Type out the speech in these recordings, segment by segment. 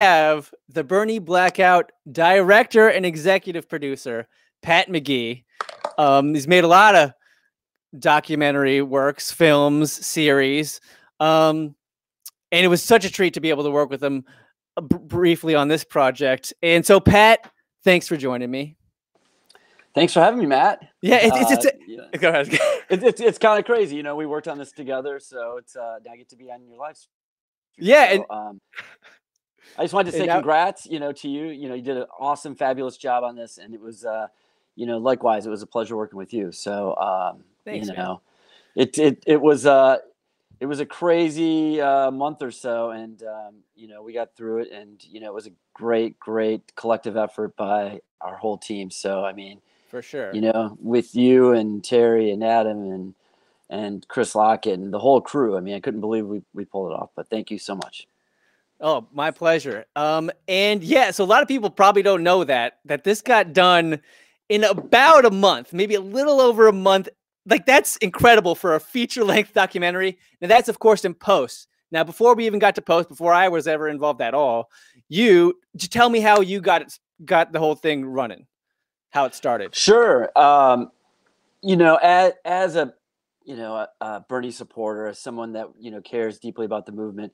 have the Bernie Blackout director and executive producer, Pat McGee. He's made a lot of documentary works, films, series. And it was such a treat to be able to work with him briefly on this project. And so, Pat, thanks for joining me. Thanks for having me, Matt. Yeah, go ahead. It's kind of crazy. You know, we worked on this together, so it's now I get to be on your live stream. Yeah, so, I just wanted to say congrats, to you. You know, you did an awesome, fabulous job on this, and it was, likewise, it was a pleasure working with you. So, thanks, man. It was a crazy month or so, and we got through it, and it was a great collective effort by our whole team. So, I mean, for sure, with you and Terry and Adam and Chris Lockett and the whole crew. I mean, I couldn't believe we pulled it off. But thank you so much. Oh, my pleasure. And yeah, so a lot of people probably don't know that this got done in about a month, maybe a little over a month. Like, that's incredible for a feature-length documentary. Now, that's, of course, in post. Now, before we even got to post, before I was ever involved at all, just tell me how you got the whole thing running, how it started. Sure. As a Bernie supporter, as someone that cares deeply about the movement,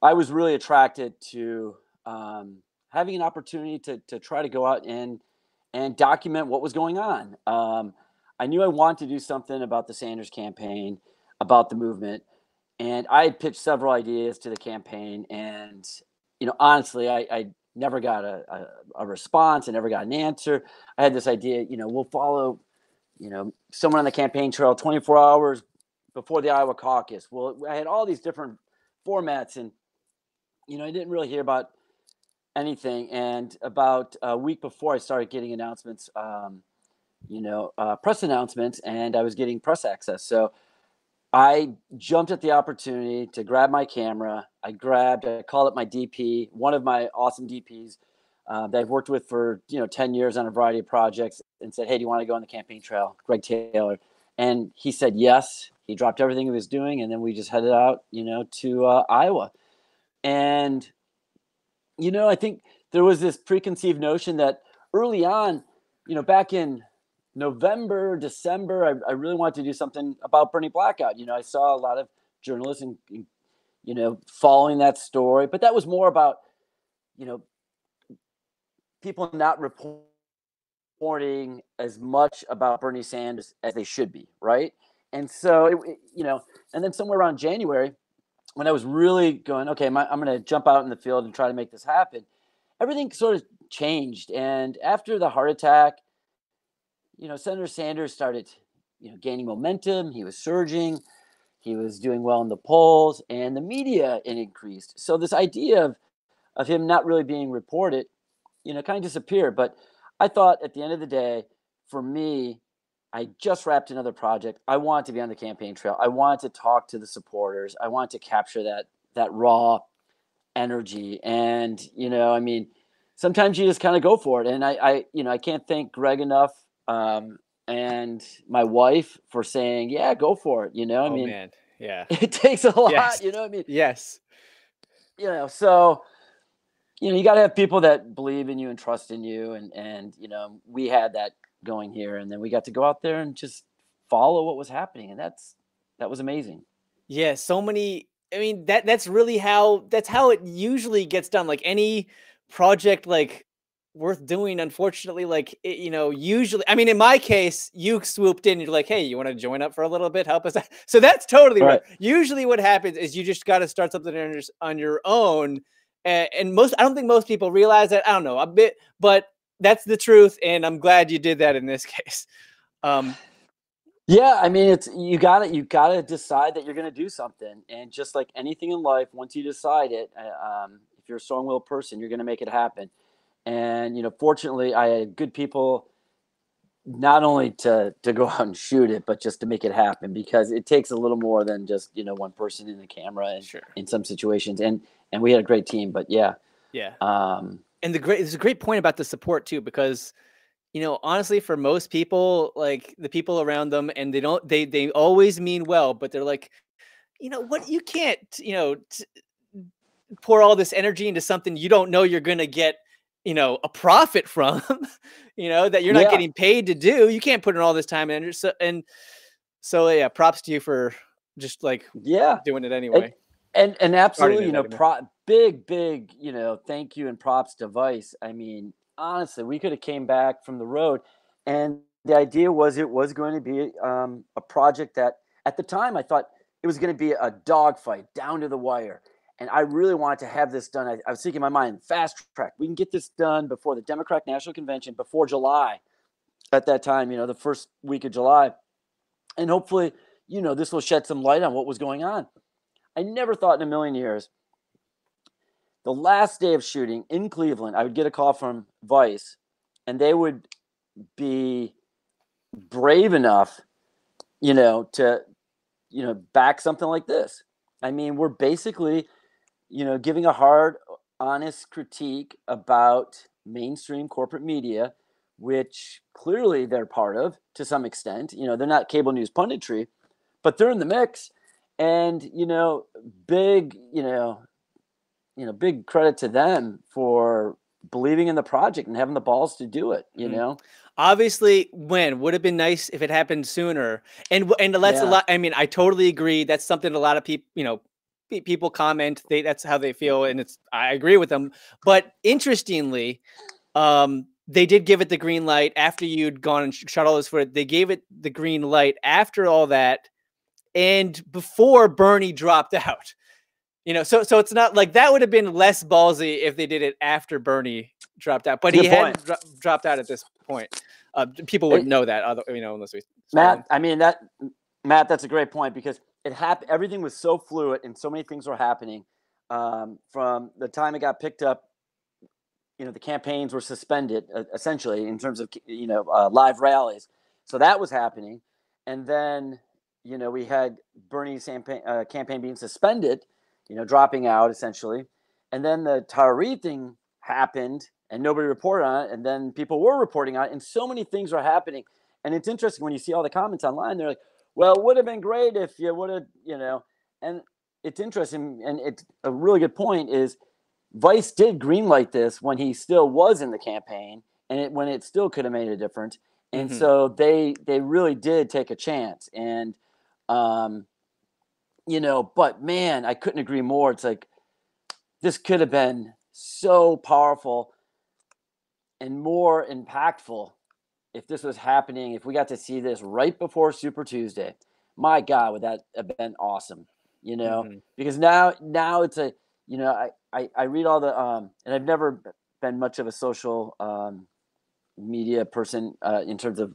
I was really attracted to having an opportunity to try to go out and document what was going on. I knew I wanted to do something about the Sanders campaign, about the movement, and I had pitched several ideas to the campaign. And honestly, I never got a response. I never got an answer. I had this idea, we'll follow, someone on the campaign trail 24 hours before the Iowa caucus. Well, I had all these different formats, and I didn't really hear about anything. And about a week before, I started getting announcements, press announcements, and I was getting press access. So I jumped at the opportunity to grab my camera. I called up my DP, one of my awesome DPs that I've worked with for 10 years on a variety of projects, and said, "Hey, do you want to go on the campaign trail?" Greg Taylor. And he said yes. He dropped everything he was doing, and then we just headed out, to Iowa. And I think there was this preconceived notion that early on, back in November, December, I really wanted to do something about Bernie Blackout. I saw a lot of journalists and following that story, but that was more about people not reporting as much about Bernie Sanders as they should be, right? And so and then somewhere around January, when I was really going, okay, I'm going to jump out in the field and try to make this happen, everything sort of changed. And after the heart attack, Senator Sanders started, gaining momentum. He was surging. He was doing well in the polls, and the media increased. So this idea of him not really being reported, kind of disappeared. But I thought at the end of the day, for me, I just wrapped another project. I wanted to be on the campaign trail. I wanted to talk to the supporters. I wanted to capture that raw energy. And, sometimes you just kind of go for it. And I can't thank Greg enough. And my wife for saying, yeah, go for it. Man. Yeah. It takes a lot, yes. Yes. So, you got to have people that believe in you and trust in you. And, we had that going here, and then we got to go out there and just follow what was happening. And that was amazing. Yeah. So many, that's really how it usually gets done. Like any project, like, worth doing, unfortunately, usually, in my case, you swooped in, you're like, hey, you want to join up for a little bit, help us out? So that's totally right. Usually what happens is you just got to start something on your own, and I don't think most people realize that. I don't know, a bit, but that's the truth, and I'm glad you did that in this case. Yeah, it's you gotta decide that you're gonna do something, and just like anything in life, once you decide it, if you're a strong-willed person, you're gonna make it happen. And, fortunately, I had good people not only to go out and shoot it, but just to make it happen, because it takes a little more than just, one person in the camera and, sure, in some situations. And we had a great team, but yeah. Yeah. And there's a great point about the support too, because, honestly, for most people, like the people around them, and they always mean well, but they're like, what, you can't, pour all this energy into something you don't know you're going to get, a profit from, that you're not Yeah. getting paid to do. You can't put in all this time and energy. So yeah, props to you for just like doing it anyway. And absolutely, Anyway. big, thank you and props to Vice. I mean, honestly, we could have came back from the road, and the idea was it was going to be a project that at the time I thought it was going to be a dogfight down to the wire. And I really wanted to have this done. I was thinking in my mind, fast track. We can get this done before the Democratic National Convention, before July. At that time, the first week of July. And hopefully, this will shed some light on what was going on. I never thought in a million years, the last day of shooting in Cleveland, I would get a call from Vice, and they would be brave enough, to, back something like this. I mean, we're basically, giving a hard, honest critique about mainstream corporate media, which clearly they're part of to some extent. They're not cable news punditry, but they're in the mix. And, big, big credit to them for believing in the project and having the balls to do it, Obviously, would have been nice if it happened sooner. And that's a lot. I mean, I totally agree. That's something a lot of people, people comment. That's how they feel, and I agree with them. But interestingly, they did give it the green light after you'd gone and shot all this footage. They gave it the green light after all that, and before Bernie dropped out. So it's not like that would have been less ballsy if they did it after Bernie dropped out, but he hadn't dropped out at this point. People wouldn't know that, unless we. Matt, that's a great point, because it happened. Everything was so fluid, and so many things were happening from the time it got picked up. The campaigns were suspended essentially in terms of live rallies, so that was happening, and then we had Bernie's campaign being suspended, dropping out essentially, and then the Tyree thing happened, and nobody reported on it, and then people were reporting on it, and so many things were happening. And it's interesting when you see all the comments online, they're like, well, it would have been great if you would have, and it's interesting, and it's a really good point is Vice did greenlight this when he still was in the campaign, and when it still could have made a difference. And so they really did take a chance. And, but man, I couldn't agree more. It's like, this could have been so powerful and more impactful if this was happening, if we got to see this right before Super Tuesday. My God, would that have been awesome, because now it's a, I read all the, and I've never been much of a social media person in terms of,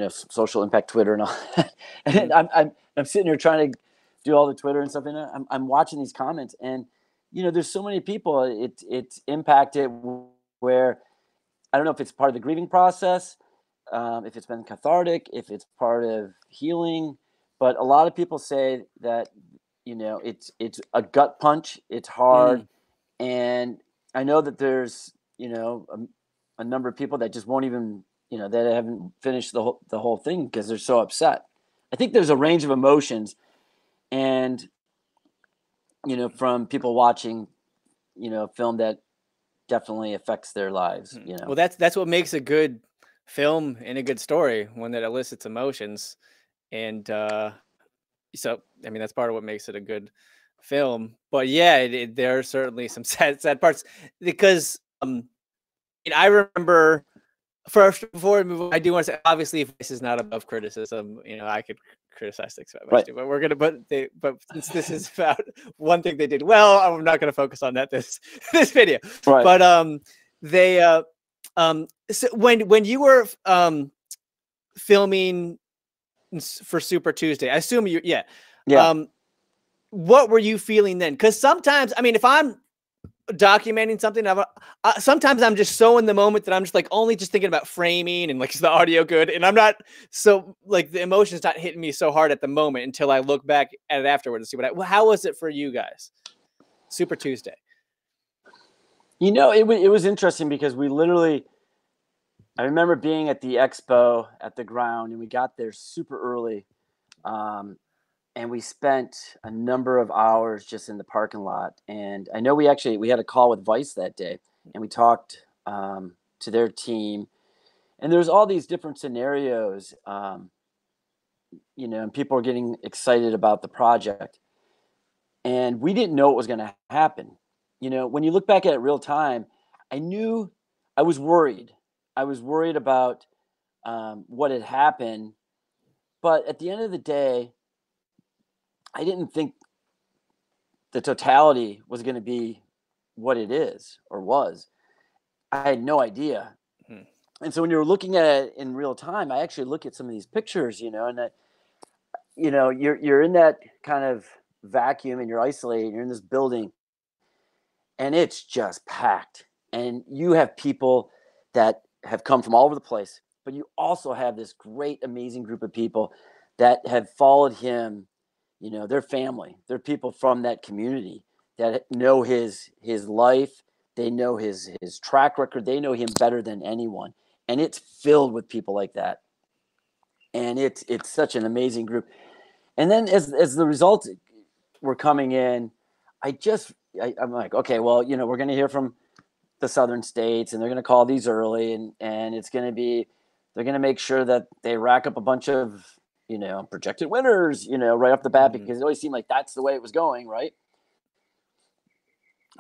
social impact, Twitter and all that. And I'm sitting here trying to do all the Twitter and stuff, and I'm watching these comments, and, there's so many people it's impacted where I don't know if it's part of the grieving process, if it's been cathartic, if it's part of healing, but a lot of people say that, it's a gut punch. It's hard. And I know that there's, a number of people that just won't even, that haven't finished the whole thing because they're so upset. I think there's a range of emotions, and, from people watching, film that definitely affects their lives, Well, that's what makes a good film and a good story, one that elicits emotions. And so I mean, that's part of what makes it a good film. But yeah, there are certainly some sad parts, because I remember, first, before we move on, I do want to say, obviously, this is not above criticism. I could criticize things about much too, but but since this is about one thing they did well, I'm not going to focus on that this video. Right. But they so when you were filming for Super Tuesday, I assume yeah. What were you feeling then? Because sometimes, I mean, if I'm documenting something, sometimes I'm just so in the moment that I'm just like only just thinking about framing and like, is the audio good? And I'm not so like, the emotion's not hitting me so hard at the moment until I look back at it afterwards and see how was it for you guys? Super Tuesday. It was interesting because I remember being at the expo at the ground, and we got there super early. and we spent a number of hours just in the parking lot. And I know we had a call with Vice that day, and we talked to their team. And there's all these different scenarios, and people are getting excited about the project. And we didn't know what was going to happen. When you look back at it real time, I was worried. I was worried about what had happened. But at the end of the day, I didn't think the totality was going to be what it is or was. I had no idea. Hmm. And so when you're looking at it in real time, I actually look at some of these pictures, and you're in that kind of vacuum and you're isolated, you're in this building and it's just packed. And you have people that have come from all over the place, but you also have this great, amazing group of people that have followed him. Their family, they're people from that community that know his life. They know his track record. They know him better than anyone. And it's filled with people like that. And it's such an amazing group. And then as the results were coming in, I'm like, okay, well, we're going to hear from the southern states, and they're going to call these early, and it's going to be, they're going to make sure that they rack up a bunch of, projected winners, right off the bat, because it always seemed like that's the way it was going, right?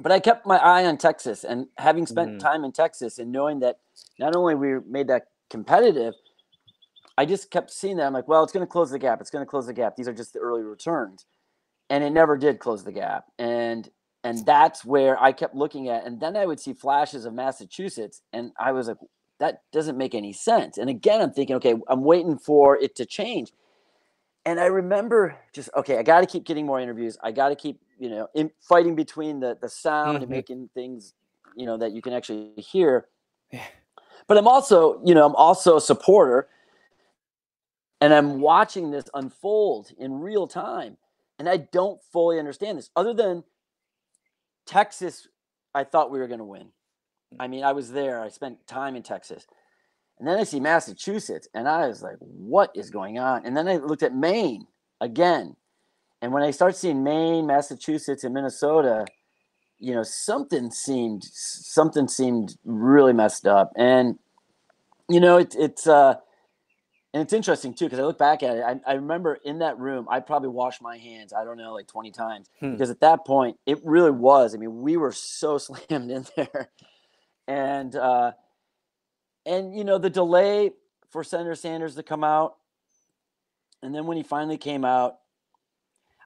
But I kept my eye on Texas, and having spent time in Texas and knowing that not only we made that competitive, I just kept seeing that. I'm like, well, it's going to close the gap. It's going to close the gap. These are just the early returns. And it never did close the gap. And that's where I kept looking at. And then I would see flashes of Massachusetts. And I was like, that doesn't make any sense. And again, I'm thinking, okay, I'm waiting for it to change. And I remember just, okay, I got to keep getting more interviews. I got to keep, fighting between the sound and making things, that you can actually hear. Yeah. But I'm also a supporter. And I'm watching this unfold in real time. And I don't fully understand this. Other than Texas, I thought we were going to win. I mean, I was there. I spent time in Texas. And then I see Massachusetts, and I was like, what is going on? And then I looked at Maine again. And when I start seeing Maine, Massachusetts, and Minnesota, something seemed really messed up. And, it's interesting, too, because I look back at it. I remember in that room, I probably washed my hands, I don't know, like 20 times. Because at that point, it really was. I mean, we were so slammed in there. And the delay for Senator Sanders to come out. And then when he finally came out,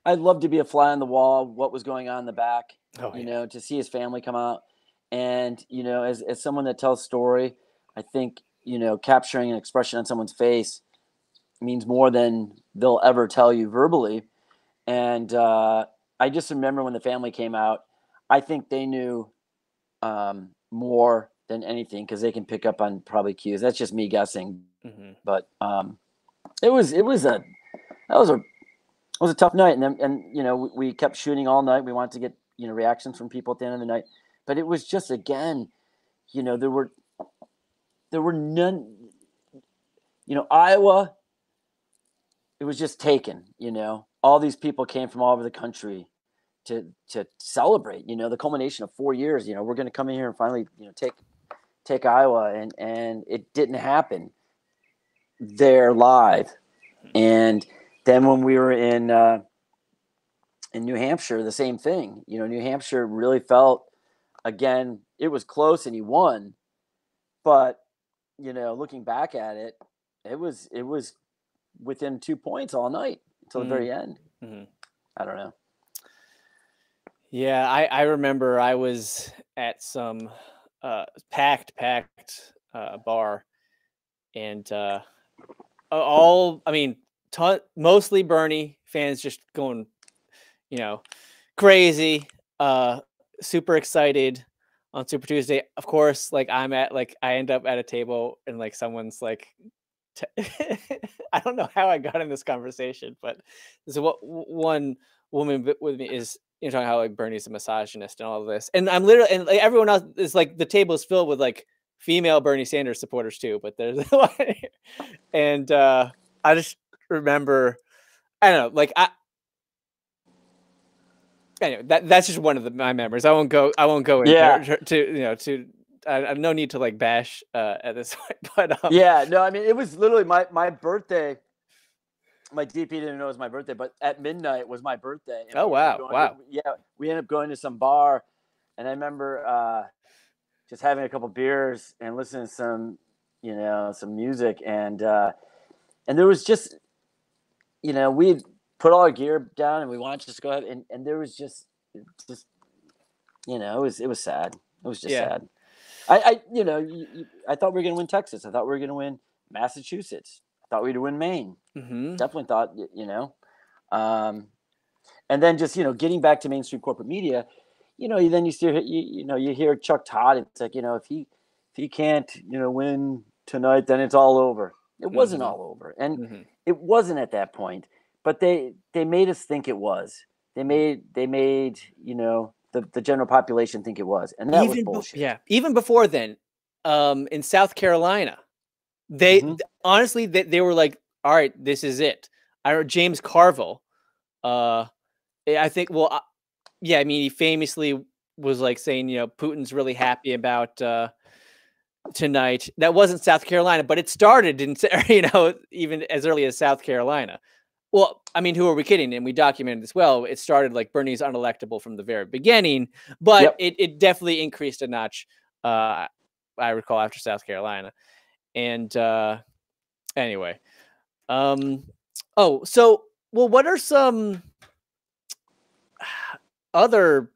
I'd love to be a fly on the wall, what was going on in the back, to see his family come out. And, as someone that tells story, I think, capturing an expression on someone's face means more than they'll ever tell you verbally. And I just remember when the family came out, I think they knew more than anything because they can pick up on probably cues. That's just me guessing. But it was a tough night. And we kept shooting all night. We wanted to get, reactions from people at the end of the night. But it was just, again, there were none, Iowa, it was just taken, all these people came from all over the country to celebrate, the culmination of 4 years, we're going to come in here and finally, take Iowa, and it didn't happen there live. And then when we were in New Hampshire, the same thing, New Hampshire really felt, again, it was close and he won, but, looking back at it, it was within 2 points all night until the very end. I don't know. Yeah, I remember I was at some packed bar, and mostly Bernie fans just going, crazy, super excited on Super Tuesday. Of course, I end up at a table and someone's I don't know how I got in this conversation, but so one woman with me is talking how Bernie's a misogynist and all of this, and I'm literally, and everyone else is the table is filled with female Bernie Sanders supporters too, but there's a lot here. And I just remember, I don't know, anyway, that's just one of my memories. I won't go Yeah. into to no need to like bash at this point, but Yeah, no, I mean, it was literally my birthday. My DP didn't know it was my birthday, but at midnight was my birthday, and oh we ended up wow, going. wow. We ended up going to some bar, and I remember just having a couple beers and listening to some music, and there was just, we put all our gear down and we wanted to just go ahead, and there was just it was sad. It was just Yeah. sad. I thought we were going to win Texas. I thought we were going to win Massachusetts. I thought we'd win Maine. Mm-hmm. Definitely thought, and then just, getting back to mainstream corporate media, then you hear Chuck Todd. It's like, if he can't, win tonight, then it's all over. It wasn't Mm-hmm. all over. And Mm-hmm. it wasn't at that point, but they made us think it was. They made, the general population think it was. And that was bullshit. Even before then, in South Carolina, Mhm. honestly, they were like, all right, this is it. I remember James Carville, I think, well, yeah, I mean, he famously was like saying, Putin's really happy about tonight. That wasn't South Carolina, but it started in, even as early as South Carolina. Well, I mean, who are we kidding? And we documented this well. It started like Bernie's unelectable from the very beginning, but Yep. it definitely increased a notch. I recall after South Carolina, and anyway, what are some other?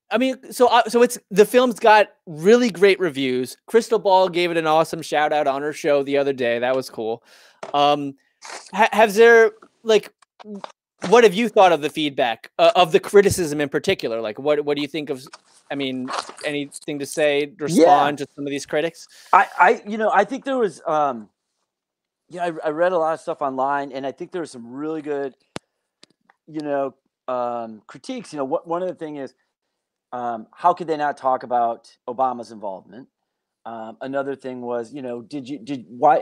I mean, so it's the film's got really great reviews. Crystal Ball gave it an awesome shout out on her show the other day. That was cool. Has there like, what have you thought of the feedback of the criticism in particular? Like, what do you think of? I mean, anything to say, respond to some of these critics? I think there was, I read a lot of stuff online, and I think there was some really good, critiques. One of the things is, how could they not talk about Obama's involvement? Another thing was,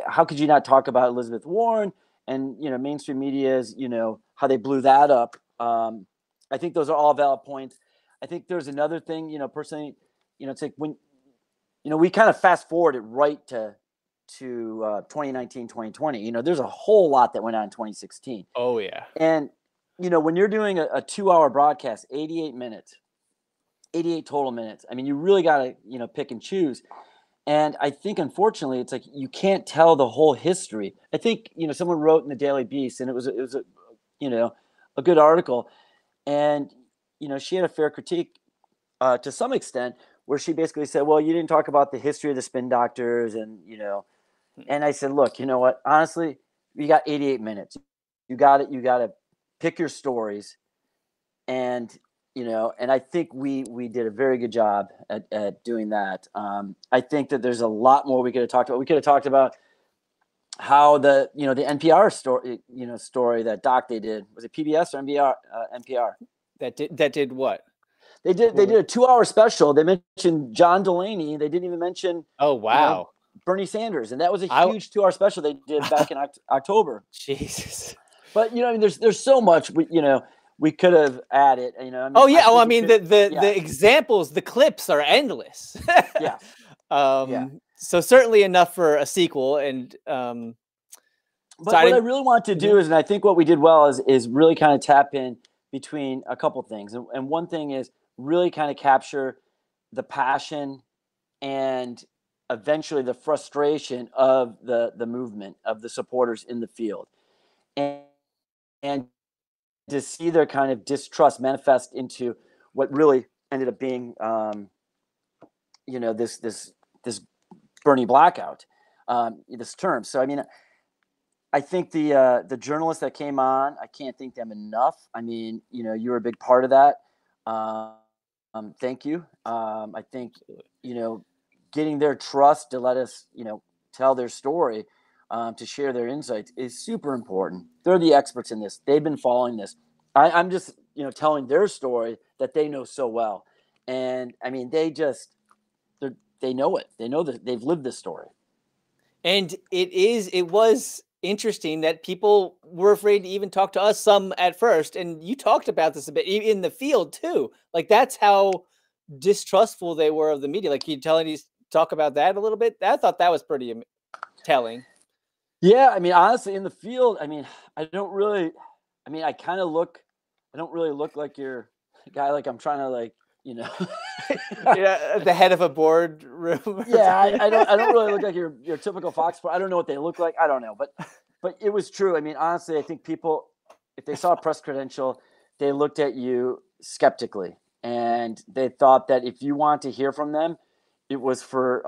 how could you not talk about Elizabeth Warren and, mainstream media's, how they blew that up? I think those are all valid points. I think there's another thing, personally, it's like when, we kind of fast forwarded right to 2019, 2020. There's a whole lot that went on in 2016. Oh yeah. And, when you're doing a 2-hour broadcast, 88 minutes, 88 total minutes, I mean, you really got to, pick and choose. And I think, unfortunately, it's like you can't tell the whole history. I think, someone wrote in the Daily Beast, and it was a good article. And, she had a fair critique to some extent, where she basically said, well, you didn't talk about the history of the spin doctors. And, and I said, look, you know what? Honestly, you got 88 minutes. You got it. You got to pick your stories. And, and I think we did a very good job at doing that. I think that there's a lot more we could have talked about. We could have talked about how the NPR story that doc they did. Was it PBS or NPR? That did what? They did a 2-hour special. They mentioned John Delaney. They didn't even mention, oh wow, Bernie Sanders, and that was a huge 2-hour special they did back in October. Jesus. But there's so much we could have added. Oh yeah. I mean, the examples, the clips are endless. Yeah. So certainly enough for a sequel. And but what I really want to do is, and I think what we did well is really kind of tap in between a couple things. And one thing is really kind of capture the passion and eventually the frustration of the movement, of the supporters in the field. And to see their kind of distrust manifest into what really ended up being, this Bernie blackout, this term. So, I mean, I think the journalists that came on, I can't thank them enough. I mean, you were a big part of that. Thank you. I think, getting their trust to let us, tell their story, to share their insights is super important. They're the experts in this. They've been following this. I'm just, telling their story that they know so well. And I mean, they know it. They know that they've lived this story. And it was interesting that people were afraid to even talk to us, some at first. And you talked about this a bit in the field too. Like that's how distrustful they were of the media. Like, can you talk about that a little bit? I thought that was pretty telling. Yeah, I mean, honestly, in the field, I mean, I don't really, I mean, I kind of look, I don't really look like your guy. Like I'm trying to like, you know, Yeah, the head of a board room. yeah, I don't really look like your typical Fox. I don't know what they look like. I don't know, but it was true. I mean, honestly, I think people, if they saw a press credential, they looked at you skeptically, and they thought that if you want to hear from them, it was for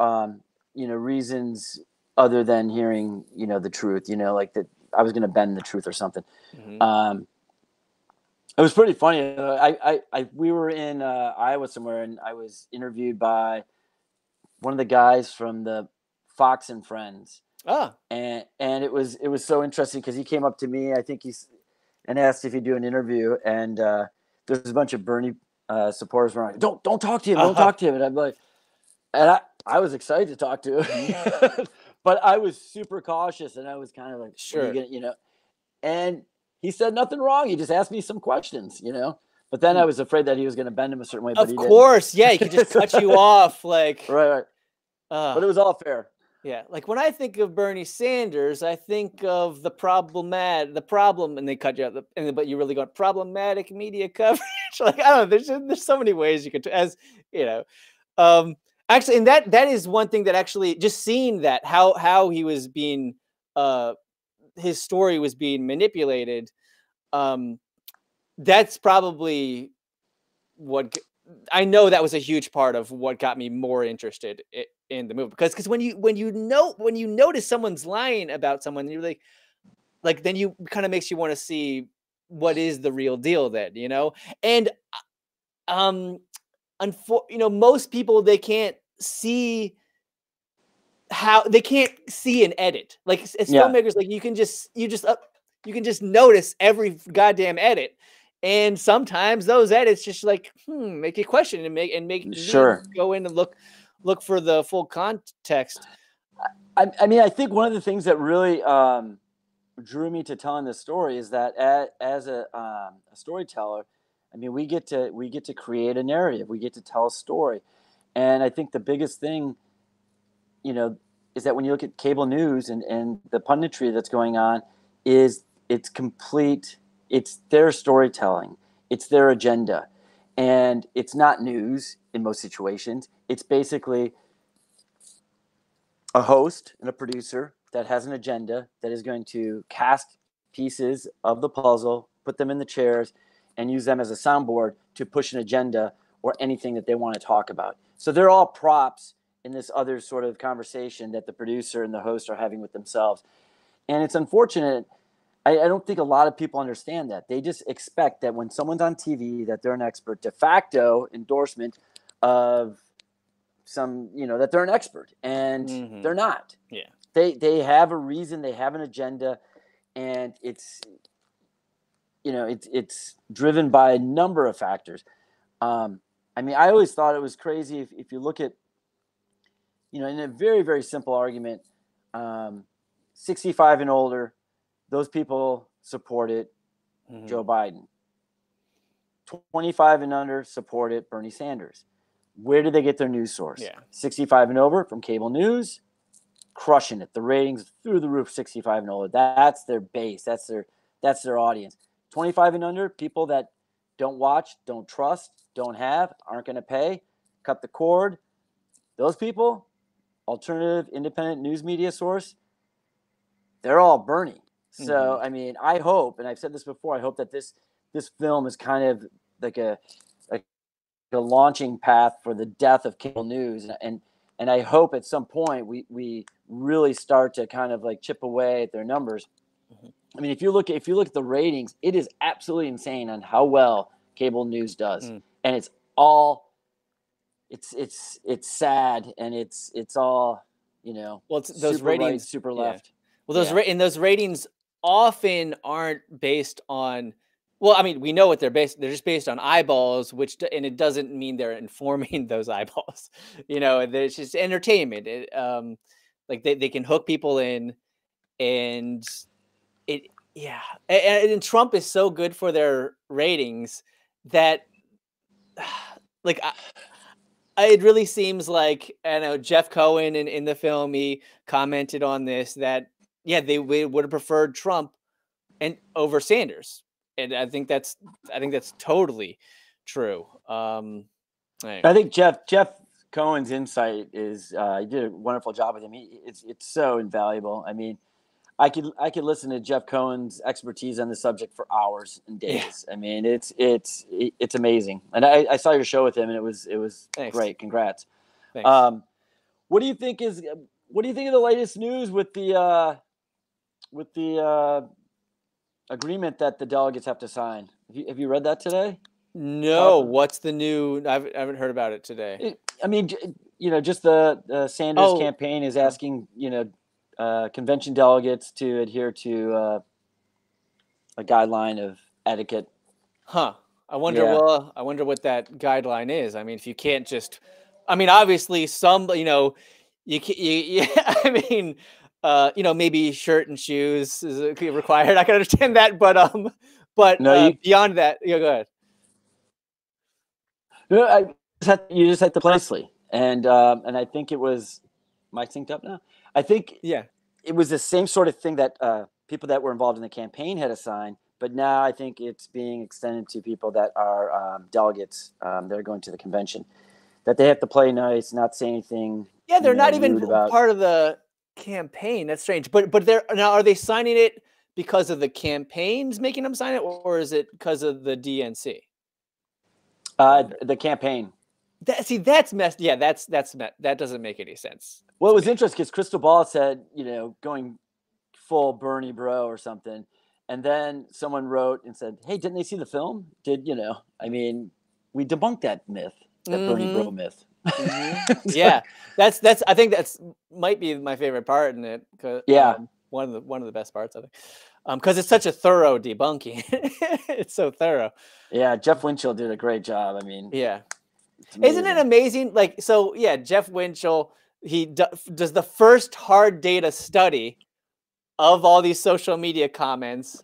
you know, reasons other than hearing, you know, the truth. You know, like that I was going to bend the truth or something. Mm-hmm. It was pretty funny. We were in Iowa somewhere, and I was interviewed by one of the guys from the Fox and Friends. Oh, And it was so interesting because he came up to me, I think and asked if he'd do an interview, and there's a bunch of Bernie supporters were like, don't talk to him, don't talk to him, and I'm like, and I was excited to talk to him, but I was super cautious, and I was kind of like, sure. you know, and he said nothing wrong. He just asked me some questions, you know. But then I was afraid that he was going to bend him a certain way. But Of course, yeah, he could just cut you off, like right. But it was all fair. Yeah, like when I think of Bernie Sanders, I think of the problem, and they cut you out. But you really got problematic media coverage. Like I don't know, there's so many ways you could, as you know, actually, and that is one thing that actually just seeing that how he was being, his story was being manipulated. That's probably what I know that was a huge part of what got me more interested in the movie, because when you notice someone's lying about someone, you're like then you kind of makes you want to see what is the real deal then, you know. And you know, most people, they can't see an edit. Like as filmmakers, like you can just notice every goddamn edit. And sometimes those edits just like make you question and make Sure. me go in and look for the full context. I mean, I think one of the things that really drew me to telling this story is that as a storyteller, I mean, we get to create a narrative, we get to tell a story, and I think the biggest thing, you know, is that when you look at cable news and the punditry that's going on, it's their storytelling, it's their agenda, and it's not news in most situations. It's basically a host and a producer that has an agenda that is going to cast pieces of the puzzle, put them in the chairs, and use them as a soundboard to push an agenda or anything that they want to talk about. So they're all props in this other sort of conversation that the producer and the host are having with themselves. And it's unfortunate. I don't think a lot of people understand that. They just expect that when someone's on TV that they're an expert, de facto endorsement of some, you know, that they're an expert, and they're not. Yeah. They have a reason, they have an agenda, and it's, you know, it's driven by a number of factors. I mean, I always thought it was crazy if you look at, you know, in a very, very simple argument, 65 and older, those people supported Joe Biden. 25 and under supported Bernie Sanders. Where did they get their news source? Yeah. 65 and over from cable news, crushing it. The ratings through the roof. 65 and older. That's their base. That's their audience. 25 and under, people that don't watch, don't trust, don't have, aren't going to pay, cut the cord. Those people, alternative, independent news media source, they're all Bernie. So, I mean, I hope, and I've said this before, I hope that this film is kind of like a launching path for the death of cable news. And I hope at some point we really start to kind of like chip away at their numbers. I mean, if you look at the ratings, it is absolutely insane on how well cable news does. And it's all, it's sad, and it's all, you know, well, it's those ratings, right, super left. Well, those ratings often aren't based on, well, I mean, we know what they're just based on eyeballs, and it doesn't mean they're informing those eyeballs. You know, it's just entertainment. Like they can hook people in, and and Trump is so good for their ratings that like it really seems like, I know Jeff Cohen in the film, he commented on this, that they would have preferred Trump and over Sanders, and I think that's totally true. Anyway. I think Jeff Cohen's insight is he did a wonderful job with him. It's so invaluable. I mean, I could listen to Jeff Cohen's expertise on the subject for hours and days. Yeah. I mean, it's amazing. And I saw your show with him, and it was great. Congrats. Thanks. What do you think of the latest news with the agreement that the delegates have to sign? Have you read that today? No. What's the new? I haven't heard about it today. I mean, just the Sanders campaign is asking, convention delegates to adhere to a guideline of etiquette. Huh. I wonder. Yeah. Well, I wonder what that guideline is. I mean, if you can't just, I mean, obviously some, you I mean, maybe shirt and shoes is required. I can understand that, but no, beyond that, go ahead. No, you just had to play nicely, and I think it was. Am I synced up now? I think it was the same sort of thing that people that were involved in the campaign had to sign, but now I think it's being extended to people that are delegates that are going to the convention, that they have to play nice, not say anything. Yeah, they're not even part of the campaign. That's strange. But are they signing it because of the campaigns making them sign it, or is it because of the DNC? The campaign. That's messed. Yeah, that doesn't make any sense. Well, it was interesting because Crystal Ball said, going full Bernie bro or something, and then someone wrote and said, "Hey, didn't they see the film? I mean, we debunked that myth, that Bernie bro myth." Mm-hmm. Yeah, that's. I think that's might be my favorite part in it. One of the best parts of it. Because it's such a thorough debunking. It's so thorough. Yeah, Jeff Winchell did a great job. I mean, yeah. Isn't it amazing? Jeff Winchell, he does the first hard data study of all these social media comments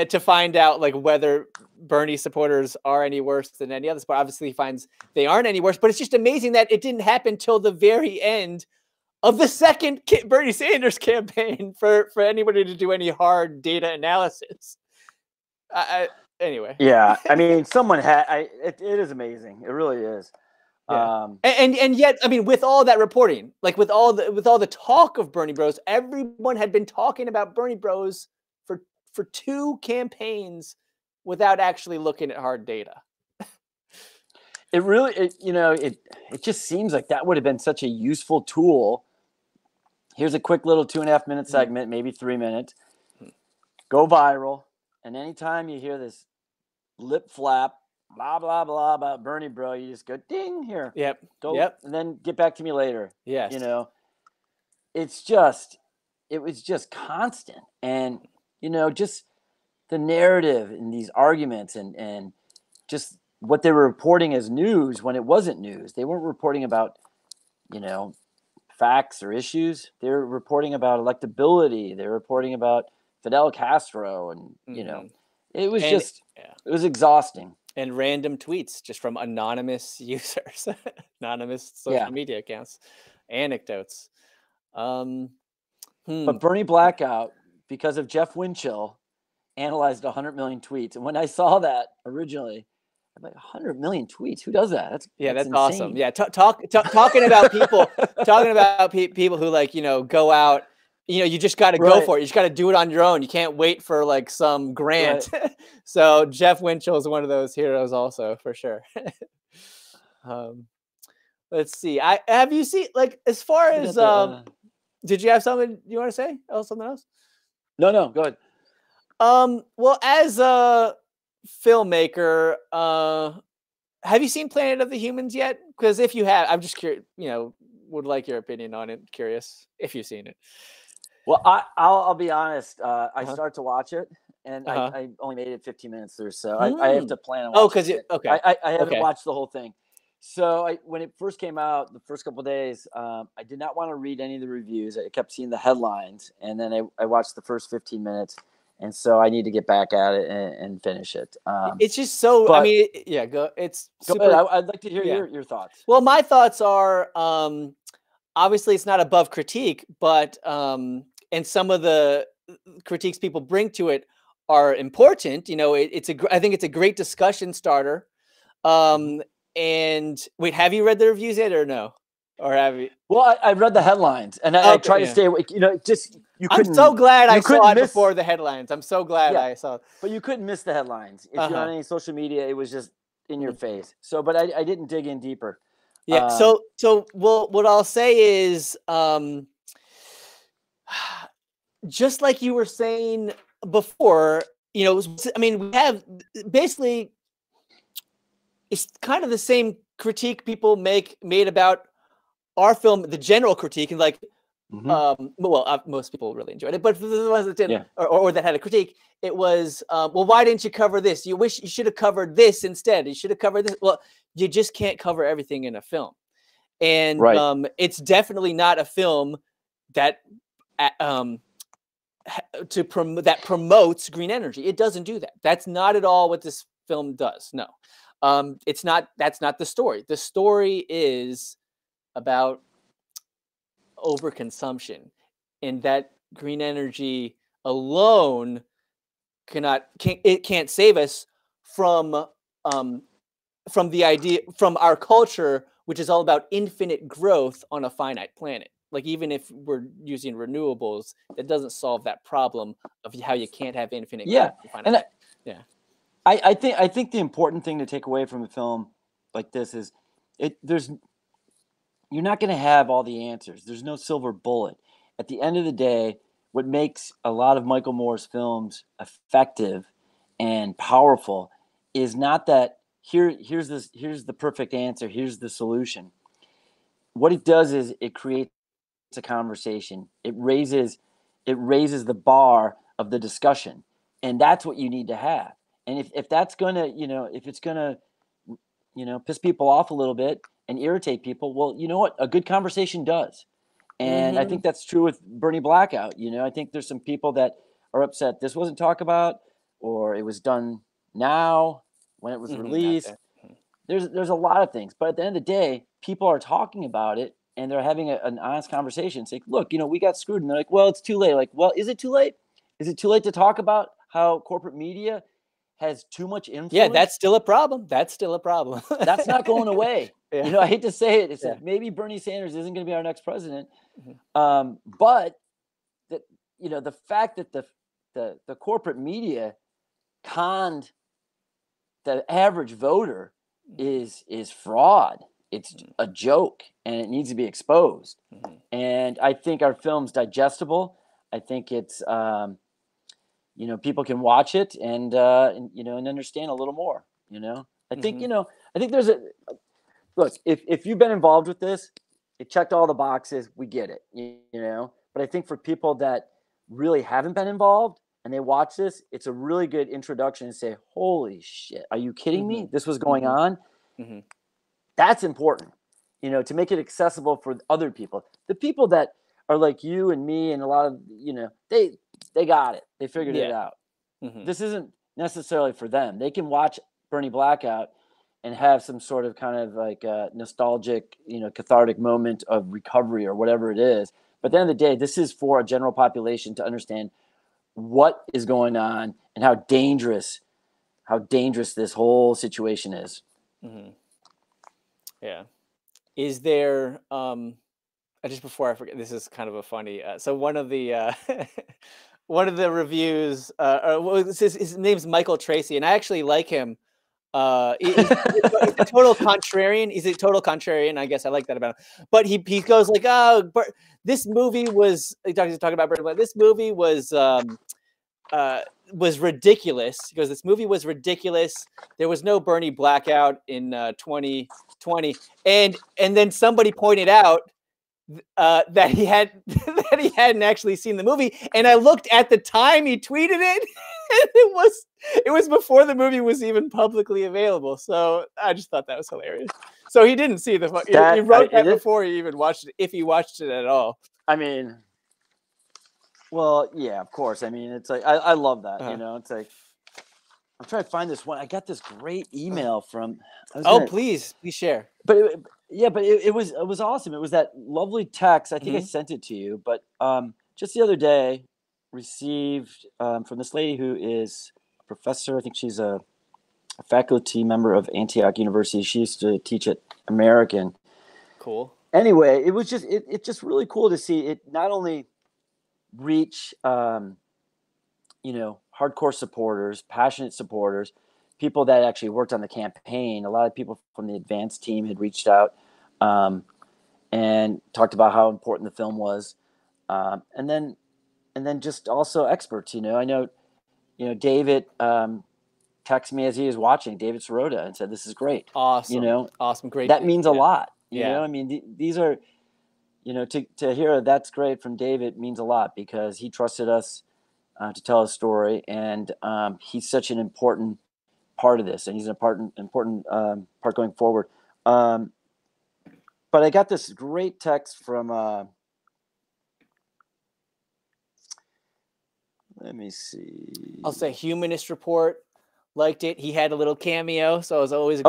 to find out whether Bernie supporters are any worse than any other sport. Obviously, he finds they aren't any worse, but it's just amazing that it didn't happen till the very end of the second Bernie Sanders campaign for anybody to do any hard data analysis. Anyway. Yeah, I mean, someone had. It is amazing. It really is. Yeah. And yet, I mean, with all that reporting, with all the talk of Bernie Bros, everyone had been talking about Bernie Bros for 2 campaigns without actually looking at hard data. It really, it just seems like that would have been such a useful tool. Here's a quick little 2.5 minute segment, maybe 3 minutes. Go viral. And anytime you hear this lip flap, blah, blah, blah about Bernie bro, you just go, ding, here. Yep. Go, and then get back to me later. Yes. It was just constant. And, just the narrative in these arguments and just what they were reporting as news when it wasn't news. They weren't reporting about, facts or issues. They were reporting about electability. They were reporting about Fidel Castro, and it was it was exhausting. And random tweets just from anonymous users, anonymous social media accounts, anecdotes. But Bernie Blackout, because of Jeff Winchell, analyzed 100 million tweets. And when I saw that originally, I'm like, 100 million tweets? Who does that? That's awesome. Yeah, talking about people, people who go out. You just got to go for it. You just got to do it on your own. You can't wait for some grant. Right. So Jeff Winchell is one of those heroes also, for sure. Let's see. Have you seen, as far as did you have something you want to say? Something else? No, go ahead. Well, as a filmmaker, have you seen Planet of the Humans yet? Because if you have, I'm just curious, would like your opinion on it. Curious if you've seen it. Well, I'll be honest. I started to watch it, and I only made it 15 minutes through, so I have to plan on watching it. Okay. I haven't watched the whole thing. So when it first came out, the first couple of days, I did not want to read any of the reviews. I kept seeing the headlines, and then I watched the first 15 minutes, and so I need to get back at it and finish it. It's just so. I But mean, yeah, go. It's go ahead. super. I'd like to hear Yeah. your thoughts. Well, my thoughts are obviously it's not above critique, but and some of the critiques people bring to it are important. You know, I think it's a great discussion starter. Mhm. And wait, have you read the reviews yet or no? Or have you? Well, I read the headlines, and I Okay, try to yeah. stay away. You know, just I'm so glad I saw it miss, before the headlines. I'm so glad yeah, I saw. but you couldn't miss the headlines if you're on Uh-huh. any social media. It was just in your Mhm. face. So, but I didn't dig in deeper. Yeah. Um, So well, what I'll say is, just like you were saying before, you know, I mean, we have basically it's kind of the same critique people made about our film, the general critique, and like, mhm, most people really enjoyed it, but for the ones that didn't, yeah, or that had a critique, it was, well, why didn't you cover this? You wish you should have covered this instead. You should have covered this. Well, you just can't cover everything in a film, and right. it's definitely not a film that that promotes green energy. It doesn't do that. That's not at all what this film does. No, it's not. That's not the story. The story is about overconsumption, and that green energy alone can't save us from um, the idea from our culture, which is all about infinite growth on a finite planet. Like even if we're using renewables, that doesn't solve that problem of how you can't have infinite growth Yeah, on a finite and planet. Yeah. I think the important thing to take away from a film like this is there's you're not going to have all the answers. There's no silver bullet. At the end of the day, what makes a lot of Michael Moore's films effective and powerful is not that here's the perfect answer, here's the solution. What it does is it creates a conversation. It raises the bar of the discussion. And that's what you need to have. And if that's gonna, if it's gonna piss people off a little bit and irritate people, well, you know what? A good conversation does. And I Mm-hmm. think that's true with Bernie Blackout. I think there's some people that are upset this wasn't talked about or it was done now when it was Mm-hmm. Not released. there. There's a lot of things, but at the end of the day, people are talking about it and they're having an honest conversation. It's like, look, we got screwed, and they're like, well, it's too late. Like, well, is it too late? Is it too late to talk about how corporate media has too much Yeah, influence? that's still a problem. That's still a problem. That's not going away. Yeah. I hate to say it. It's Yeah. like maybe Bernie Sanders isn't going to be our next president, Mhm. but that the fact that the corporate media conned the average voter Mhm. is fraud. It's Mhm. a joke, and it needs to be exposed. Mhm. And I think our film's digestible. I think it's people can watch it and understand a little more. I think Mhm. I think there's a look. If you've been involved with this, it checked all the boxes. We get it. But I think for people that really haven't been involved and they watch this, it's a really good introduction to say, holy shit, are you kidding me? Mhm. This was going Mhm. on. Mhm. That's important, to make it accessible for other people. The people that are like you and me and a lot of, they got it. They figured it Yeah. out. Mhm. This isn't necessarily for them. They can watch Bernie Blackout and have some sort of kind of like a nostalgic, cathartic moment of recovery or whatever it is. But at the end of the day, this is for a general population to understand what is going on and how dangerous this whole situation is. Mhm. Yeah. Is there just before I forget, this is kind of a funny. So one of the one of the reviews, well, his name's Michael Tracy, and I actually like him. He's a total contrarian. He's a total contrarian. I guess I like that about him. But he goes like, oh, but this movie was. He's talking about Bird. This movie uh, was ridiculous. He goes, this movie was ridiculous. There was no Bernie Blackout in 2020, and then somebody pointed out that he had that he hadn't actually seen the movie, and I looked at the time he tweeted it, and it was before the movie was even publicly available. So I just thought that was hilarious. So he didn't see the. He wrote that before he even watched it, if he watched it at all. I mean, well, yeah, of course. I mean, it's like I love that. You know, it's like I'm trying to find this one. I got this great email from. Please share. But it was awesome. It was that lovely text. I think I sent it to you, but just the other day, received from this lady who is a professor. I think she's a faculty member of Antioch University. She used to teach at American. Cool. Anyway, it was just it's just really cool to see it not only reach hardcore supporters, passionate supporters, people that actually worked on the campaign. A lot of people from the advance team had reached out and talked about how important the film was, and then just also experts. I know David texted me as he was watching, David Sirota, and said, "This is great." Awesome. Awesome. Great. That means a lot. Yeah. I mean, these are, to hear that's great from David means a lot because he trusted us to tell his story, and he's such an important part of this, and he's an important part going forward. But I got this great text from. Let me see. I'll say Humanist Report liked it. He had a little cameo, so I was always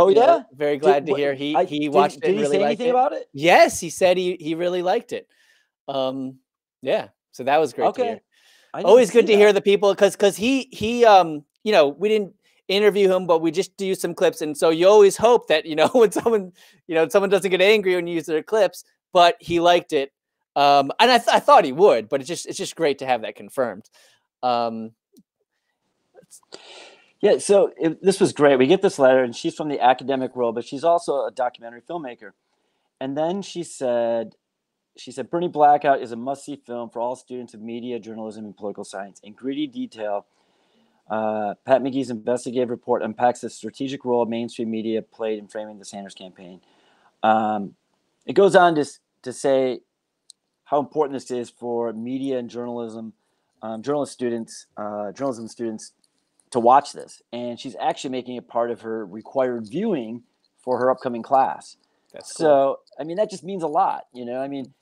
very glad to hear he watched it. Did he say anything about it? Yes, he said he really liked it. Yeah, so that was great to hear. Always good to hear the people because he we didn't interview him, but we just do some clips, and so you always hope that when someone doesn't get angry when you use their clips, but he liked it, and I thought he would, but it's just great to have that confirmed. Yeah, so this was great. We get this letter, and she's from the academic world, but she's also a documentary filmmaker. And then she said, Bernie Blackout is a must-see film for all students of media, journalism, and political science. In gritty detail, Pat McGee's investigative report unpacks the strategic role mainstream media played in framing the Sanders campaign. It goes on to say how important this is for media and journalism students to watch this. And she's actually making it part of her required viewing for her upcoming class. That's cool. So, I mean, that just means a lot. I mean,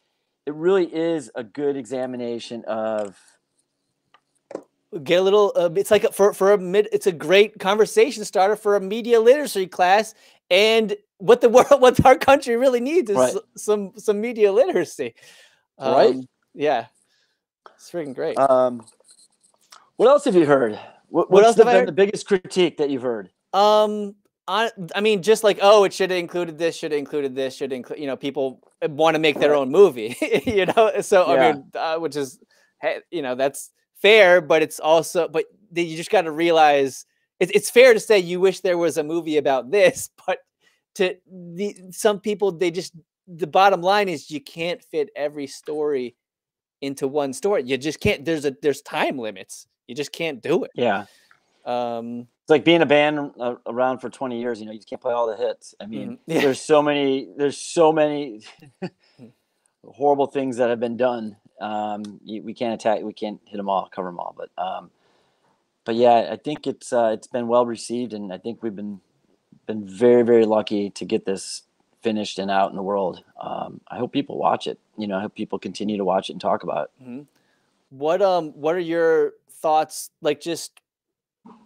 it really is a good examination of. Get a little. It's like it's a great conversation starter for a media literacy class, and what our country really needs is some media literacy. Right? Yeah, it's freaking great. What else have you heard? What's been the biggest critique that you've heard? I mean, just like, it should have included this, people want to make their own movie, so I mean, which is, that's fair, but it's also, but you just got to realize it's fair to say you wish there was a movie about this, but some people, the bottom line is you can't fit every story into one story. You just can't. There's time limits. You just can't do it. Yeah. It's like being a band around for 20 years. You just can't play all the hits. I mean, there's so many horrible things that have been done. We can't hit them all, cover them all. But yeah, I think it's been well received, and I think we've been very, very lucky to get this finished and out in the world. I hope people watch it. I hope people continue to watch it and talk about it. Mm-hmm. What are your thoughts, like, just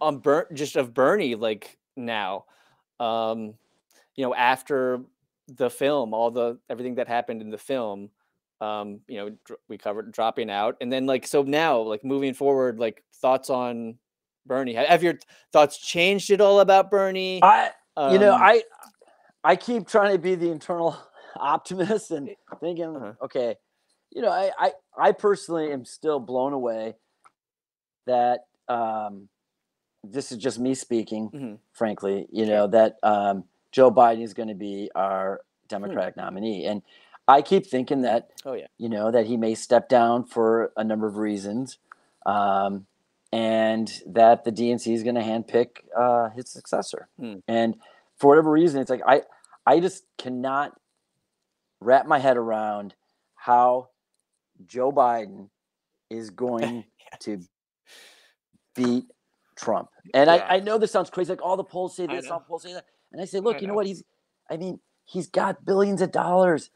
on of Bernie, like, now, after the film, everything that happened in the film, we covered dropping out, and then, like, so now, like, moving forward, like, thoughts on Bernie. Have your thoughts changed at all about Bernie? I keep trying to be the internal optimist and thinking, okay, I personally am still blown away that this is just me speaking, frankly, that Joe Biden is going to be our Democratic nominee. And I keep thinking that, that he may step down for a number of reasons, and that the DNC is going to handpick his successor. And for whatever reason, it's like I just cannot wrap my head around how Joe Biden is going to beat Trump. And I know this sounds crazy, like all the polls say this, all the polls say that. And I say, look, you know what? He's got billions of dollars.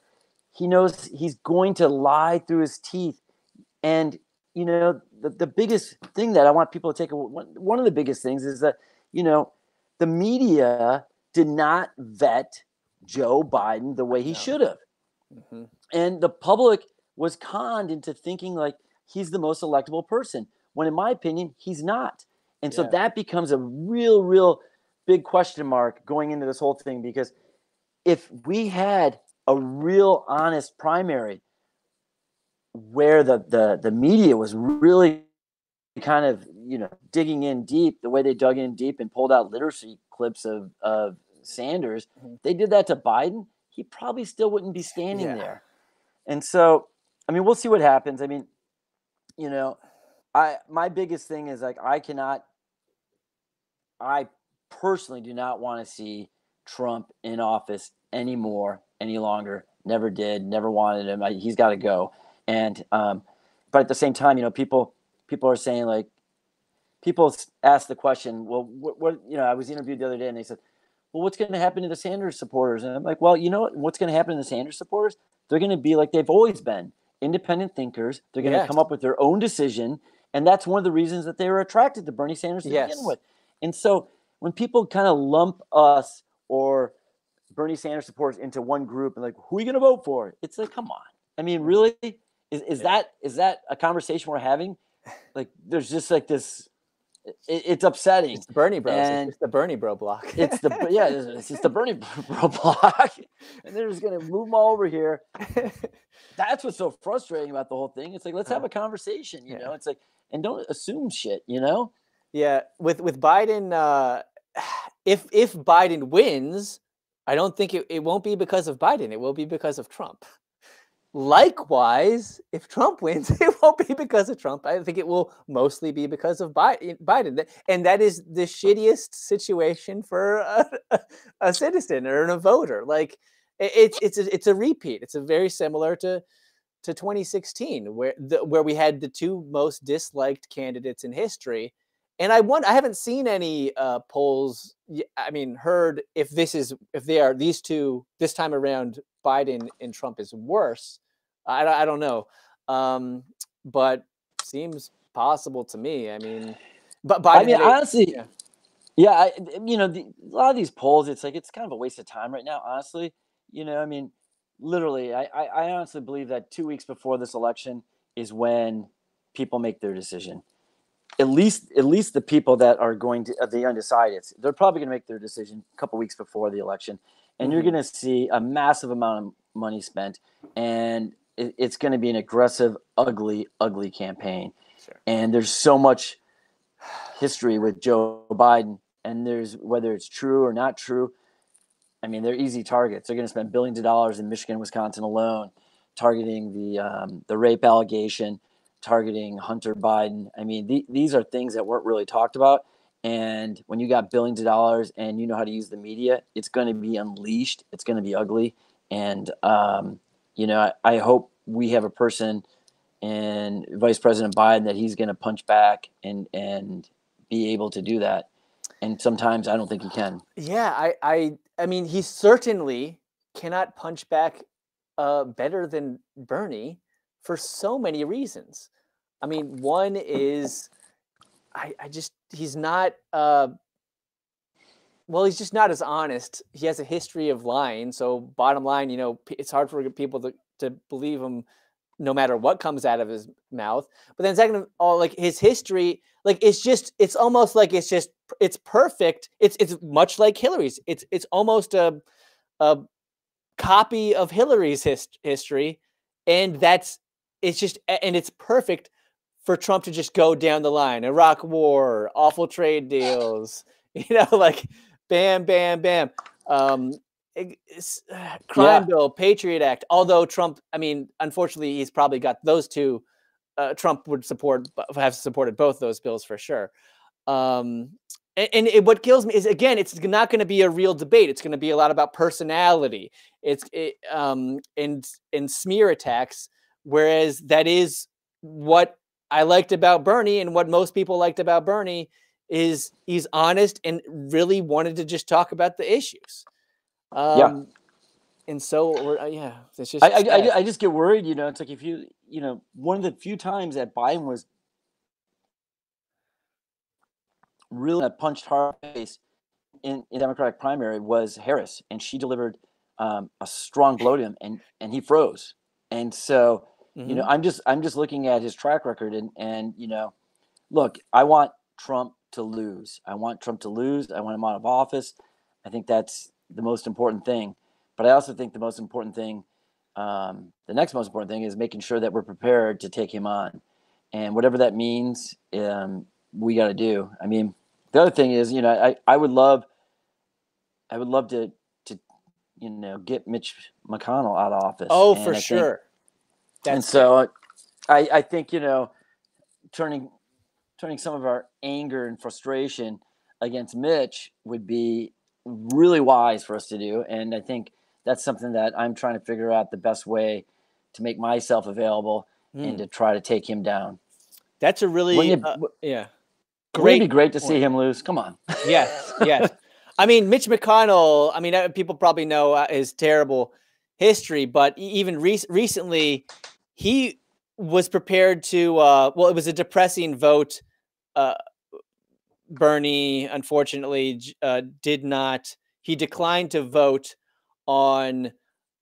He knows he's going to lie through his teeth. And, you know, the biggest thing that I want people to take away, one of the biggest things is that, you know, the media did not vet Joe Biden the way he should have. Mm-hmm. And the public was conned into thinking like he's the most electable person, when in my opinion, he's not. And so that becomes a real big question mark going into this whole thing, because if we had a real honest primary where the media was really kind of, you know, digging in deep the way they dug in deep and pulled out literacy clips of Sanders, they did that to Biden, he probably still wouldn't be standing there. And so, I mean, we'll see what happens. I mean, you know, my biggest thing is like, I personally do not want to see Trump in office anymore, any longer. Never did, never wanted him. He's got to go. And, but at the same time, you know, people are saying, like, people ask the question, well, what, you know, I was interviewed the other day and they said, well, what's going to happen to the Sanders supporters? And I'm like, well, you know what's going to happen to the Sanders supporters? They're going to be like they've always been, independent thinkers. They're going to come up with their own decision. And that's one of the reasons that they were attracted to Bernie Sanders to begin with. And so when people kind of lump us or Bernie Sanders supporters into one group and like, who are you going to vote for? It's like, come on. I mean, really? Is that a conversation we're having? Like, there's just like this. It's upsetting. It's the Bernie Bros. It's the Bernie Bro block. It's just the Bernie Bro block, and they're just gonna move them all over here. That's what's so frustrating about the whole thing. It's like, let's have a conversation, you know. It's like, and don't assume shit, you know. Yeah, with Biden, if Biden wins, I don't think it won't be because of Biden. It will be because of Trump. Likewise, if Trump wins, it won't be because of Trump. I think it will mostly be because of Biden. And that is the shittiest situation for a citizen or a voter. Like, it's a repeat. It's a very similar to 2016, where we had the two most disliked candidates in history. And I haven't seen any polls. I mean, heard if they are these two this time around, Biden and Trump is worse. I don't know, but seems possible to me. I mean, but Biden, I mean, honestly, you know, a lot of these polls, it's like, it's kind of a waste of time right now, honestly. You know, I mean, literally, I honestly believe that 2 weeks before this election is when people make their decision. At least the people that are going to the undecided, they're probably going to make their decision a couple weeks before the election, and you're going to see a massive amount of money spent, and it's going to be an aggressive, ugly campaign. Sure. And there's so much history with Joe Biden, and there's, whether it's true or not true, I mean, they're easy targets. They're going to spend billions of dollars in Michigan, Wisconsin alone, targeting the rape allegation, targeting Hunter Biden. I mean, these are things that weren't really talked about. And when you got billions of dollars and you know how to use the media, it's going to be unleashed. It's going to be ugly. And, you know, I hope we have a person in Vice President Biden that he's going to punch back and be able to do that. And sometimes I don't think he can. Yeah, I mean, he certainly cannot punch back better than Bernie for so many reasons. I mean, one is he's not he's just not as honest. He has a history of lying. So bottom line, you know, it's hard for people to believe him no matter what comes out of his mouth. But then second of all, like, his history, like, it's almost like it's perfect. It's much like Hillary's. It's almost a copy of Hillary's history. And it's perfect for Trump to just go down the line. Iraq war, awful trade deals, you know, like bam, bam, bam. Crime bill, Patriot Act. Although Trump, I mean, unfortunately, he's probably got those two. Trump would have supported both those bills for sure. And what kills me is, again, it's not going to be a real debate. It's going to be a lot about personality. And smear attacks. Whereas that is what I liked about Bernie, and what most people liked about Bernie is he's honest and really wanted to just talk about the issues. and so yeah, it's just I just get worried. It's like if one of the few times that Biden was really punched hard face in Democratic primary was Harris, and she delivered a strong blow to him, and he froze. And so, Mhm. I'm just looking at his track record, and look, I want Trump to lose. I want Trump to lose. I want him out of office. I think that's the most important thing. But I also think the most important thing, the next most important thing, is making sure that we're prepared to take him on, and whatever that means, we got to do. I mean, the other thing is, I would love to get Mitch McConnell out of office. Oh, and for I think, sure. and so I think turning some of our anger and frustration against Mitch would be really wise for us to do. And I think that's something that I'm trying to figure out the best way to make myself available and to try to take him down. That's a really yeah. great. Wouldn't it be great to point. see him lose? Come on. Yes, yes. I mean, Mitch McConnell, I mean, people probably know his terrible history, but even recently, he was prepared to, well, it was a depressing vote. Bernie, unfortunately, he declined to vote on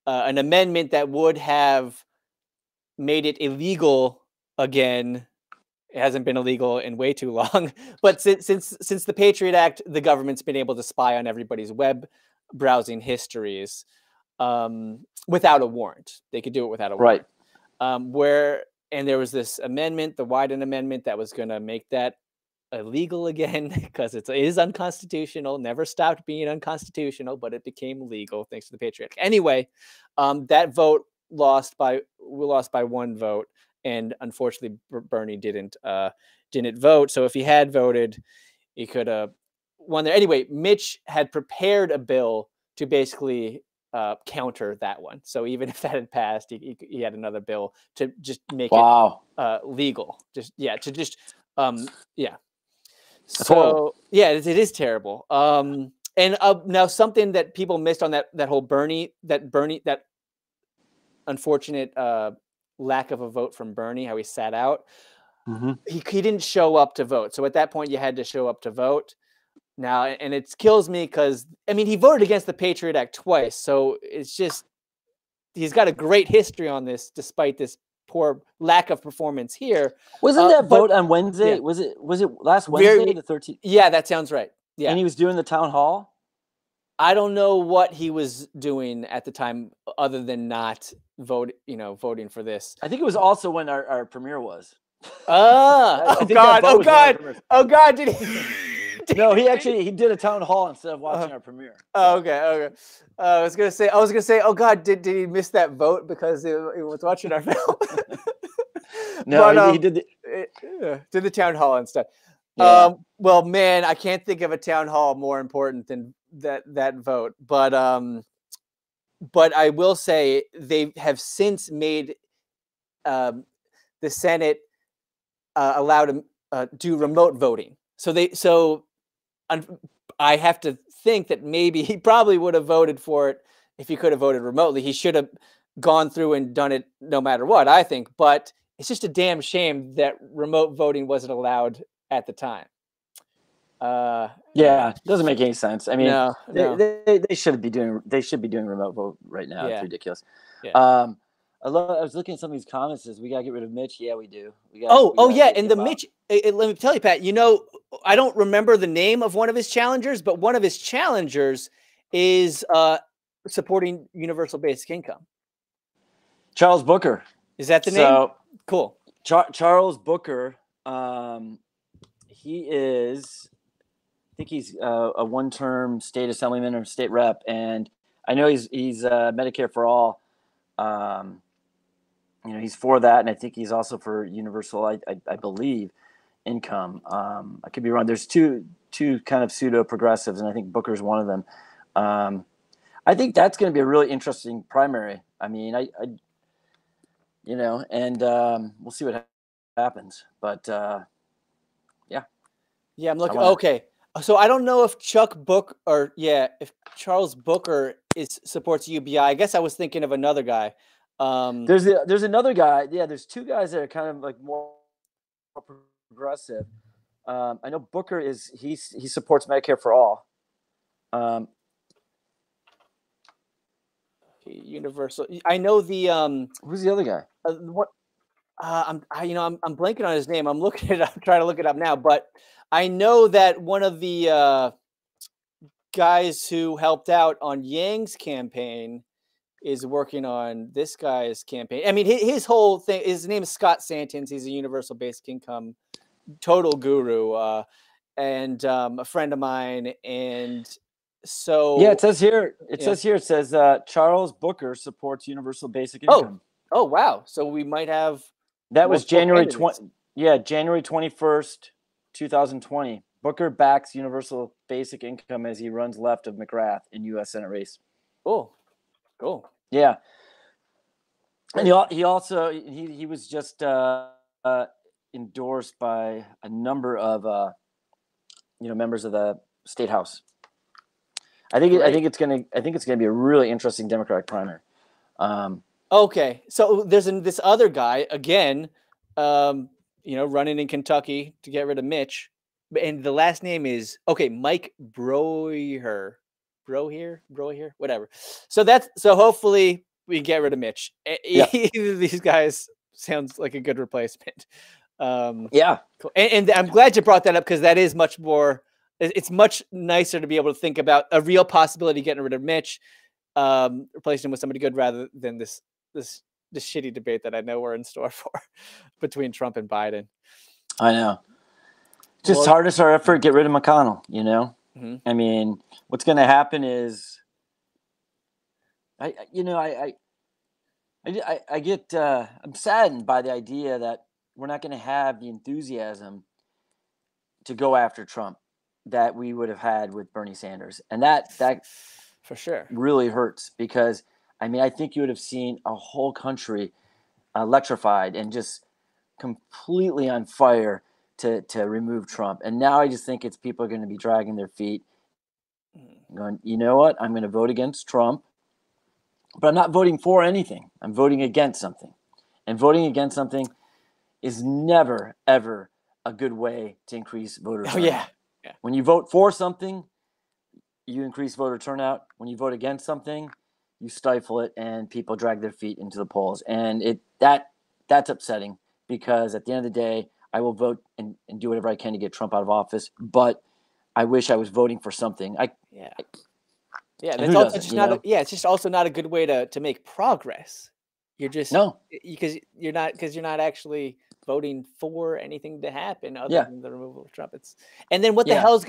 an amendment that would have made it illegal again. It hasn't been illegal in way too long, but since the Patriot Act, the government's been able to spy on everybody's web browsing histories without a warrant. They could do it without a warrant. Right. And there was this amendment, the Wyden Amendment, that was going to make that illegal again because it is unconstitutional. Never stopped being unconstitutional, but it became legal thanks to the Patriot Act. Anyway, that vote we lost by one vote. And unfortunately, Bernie didn't vote. So if he had voted, he could have won there. Anyway, Mitch had prepared a bill to basically counter that one. So even if that had passed, he had another bill to just make it legal. So yeah, it is terrible. And now something that people missed on that whole Bernie that unfortunate lack of a vote from Bernie, how he sat out. Mm-hmm. He didn't show up to vote. So at that point, you had to show up to vote. Now, and it kills me because, I mean, he voted against the Patriot Act twice. So it's just, he's got a great history on this, despite this poor lack of performance here. Wasn't that vote on Wednesday? Yeah. Was it last Wednesday, the 13th? Yeah, that sounds right. Yeah. And he was doing the town hall? I don't know what he was doing at the time other than not voting for this. I think it was also when our premiere was. Oh God, did he? No, he did a town hall instead of watching our premiere. Oh, okay. I was gonna say, oh God, did he miss that vote because he was watching our film? No, but, he did did the town hall instead. Yeah. Well, man, I can't think of a town hall more important than that vote. But I will say they have since made the Senate allow to do remote voting. So I have to think that maybe he probably would have voted for it if he could have voted remotely. He should have gone through and done it no matter what, I think. But it's just a damn shame that remote voting wasn't allowed at the time. Yeah, it doesn't make any sense. I mean, no. They should be doing remote vote right now. Yeah. It's ridiculous. Yeah. I was looking at some of these comments. Says we gotta get rid of Mitch. Yeah, we do. And the Mitch. Let me tell you, Pat. I don't remember the name of one of his challengers, but one of his challengers is supporting universal basic income. Charles Booker. Is that the name? Cool. Charles Booker. He is. I think he's a one-term state assemblyman or state rep, and I know he's Medicare for all. He's for that, and I think he's also for universal. I believe income. I could be wrong. There's two kind of pseudo progressives, and I think Booker's one of them. I think that's going to be a really interesting primary. I mean, and we'll see what happens. But yeah, I'm looking. Okay. So I don't know if if Charles Booker supports UBI. I guess I was thinking of another guy. There's another guy. Yeah, there's two guys that are kind of like more progressive. I know Booker he supports Medicare for all. Universal. I know the Who's the other guy? what I'm blanking on his name. I'm looking it up, trying to look it up now, but I know that one of the guys who helped out on Yang's campaign is working on this guy's campaign. I mean, his whole thing. His name is Scott Santins. He's a universal basic income total guru, and a friend of mine. And so, yeah, it says here. It says Charles Booker supports universal basic income. Oh wow! So we might have that was January 20. Yeah, January 21st, 2020. Booker backs universal basic income as he runs left of McGrath in U.S. Senate race. Cool. Yeah, and he also was just endorsed by a number of members of the state house. I think it's gonna be a really interesting Democratic primary. Okay, so there's this other guy again, running in Kentucky to get rid of Mitch, and the last name is Mike Broyer, whatever. So hopefully we can get rid of Mitch. Yeah. Either of these guys sounds like a good replacement. Yeah, cool. And I'm glad you brought that up because that is much more. It's much nicer to be able to think about a real possibility of getting rid of Mitch, replacing him with somebody good rather than this shitty debate that I know we're in store for between Trump and Biden. I know. Just hardest our effort, get rid of McConnell, Mm-hmm. I mean, what's going to happen is I'm saddened by the idea that we're not going to have the enthusiasm to go after Trump that we would have had with Bernie Sanders. And that for sure really hurts because I think you would have seen a whole country electrified and just completely on fire to remove Trump. And now I just think people are going to be dragging their feet going, you know what? I'm going to vote against Trump, but I'm not voting for anything. I'm voting against something. And voting against something is never, ever a good way to increase voter turnout. Yeah. When you vote for something, you increase voter turnout. When you vote against something, you stifle it and people drag their feet into the polls. And that's upsetting because at the end of the day, I will vote and do whatever I can to get Trump out of office, but I wish I was voting for something. That's also just it's just also not a good way to make progress. You're just because you're not actually voting for anything to happen other than the removal of Trump. And then what the hell is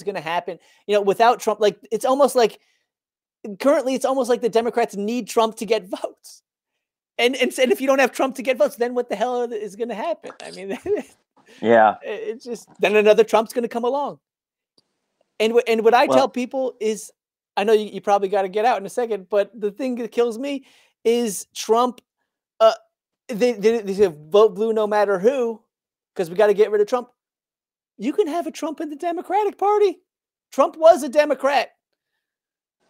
going to happen? Without Trump, like it's almost like currently it's almost like the Democrats need Trump to get votes. And if you don't have Trump to get votes, then what the hell is going to happen? I mean, it's just then another Trump's going to come along. And what I tell people is, I know you probably got to get out in a second, but the thing that kills me is Trump. They say vote blue no matter who, because we got to get rid of Trump. You can have a Trump in the Democratic Party. Trump was a Democrat.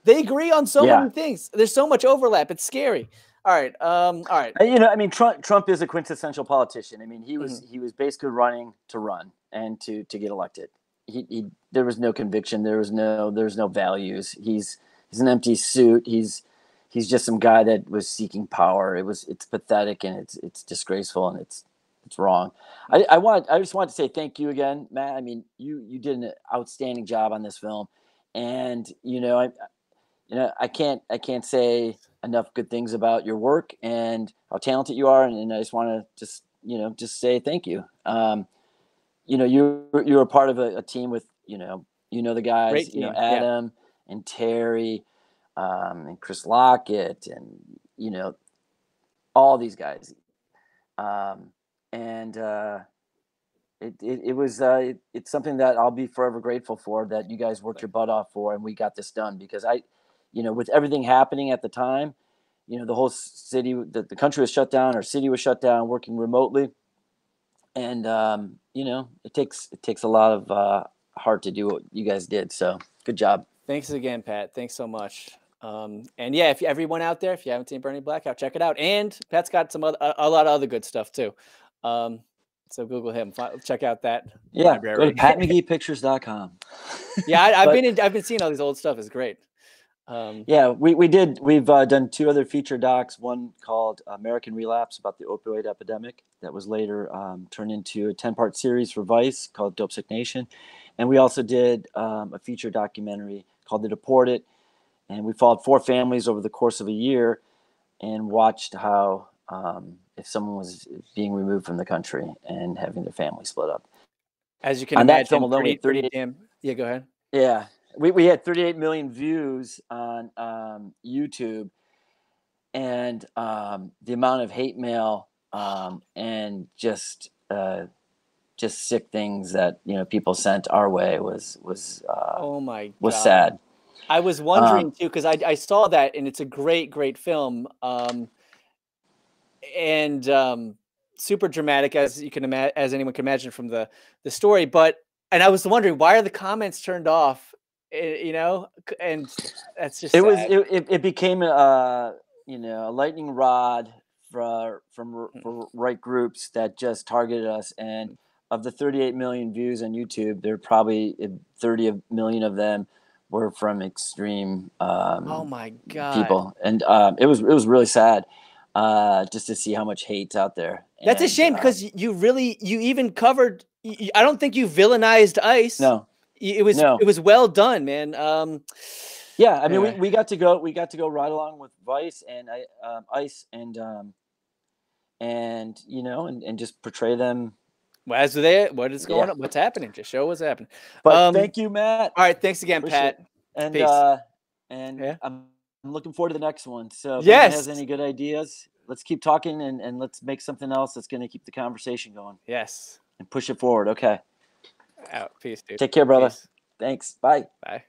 They agree on so many things. There's so much overlap. It's scary. All right. Trump is a quintessential politician. I mean, he was basically running to run and to get elected. There was no conviction. There's no values. He's an empty suit. He's just some guy that was seeking power. It's pathetic and it's disgraceful and it's wrong. I just want to say thank you again, Matt. I mean, you did an outstanding job on this film, and I can't say enough good things about your work and how talented you are, and I just want to just say thank you. You're a part of a team with the guys, Adam and Terry, and Chris Lockett, and all these guys, it's something that I'll be forever grateful for, that you guys worked your butt off for, and we got this done, because with everything happening at the time, the whole city, the country was shut down, our city was shut down, working remotely. And, it takes a lot of heart to do what you guys did. So good job. Thanks again, Pat. Thanks so much. And yeah, if everyone out there, if you haven't seen Bernie Blackout, check it out. And Pat's got some other, a lot of other good stuff too. So Google him, check out that Yeah, go to library. patmcgeepictures.com. Yeah, I've But been seeing all these old stuff. It's great. yeah, we've done 2 other feature docs. One called American Relapse about the opioid epidemic that was later turned into a 10-part series for Vice called Dope Sick Nation, and we also did a feature documentary called The Deported, and we followed 4 families over the course of a year and watched how if someone was being removed from the country and having their family split up. As you can On that film imagine, alone, we had pretty 38. damn. Yeah, go ahead. Yeah, we had 38 million views on YouTube, and the amount of hate mail and just sick things that people sent our way was Oh my was God. sad. I was wondering too, because I saw that, and it's a great film, and super dramatic, as you can imagine, as anyone can imagine from the story. And I was wondering, why are the comments turned off? And that's just It was sad. it became a lightning rod for right groups that just targeted us. And of the 38 million views on YouTube, there probably 30 million of them were from extreme Oh my God. people, and it was really sad just to see how much hate's out there. That's a And shame, because you even covered. I don't think you villainized ICE. no, It was no. well done, man. Yeah, I mean, Anyway. we got to go right along with Vice and ICE, and and just portray them. What is going on? What's happening? Just show what's happening. But thank you, Matt. All right, thanks again, Appreciate Pat. it. And Peace. yeah. I'm looking forward to the next one. So if Yes. anyone has any good ideas, let's keep talking, and let's make something else that's going to keep the conversation going. Yes. And push it forward. Okay. Out. Peace, dude. Take care, brother. Peace. Thanks. Bye. Bye.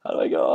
How do I go?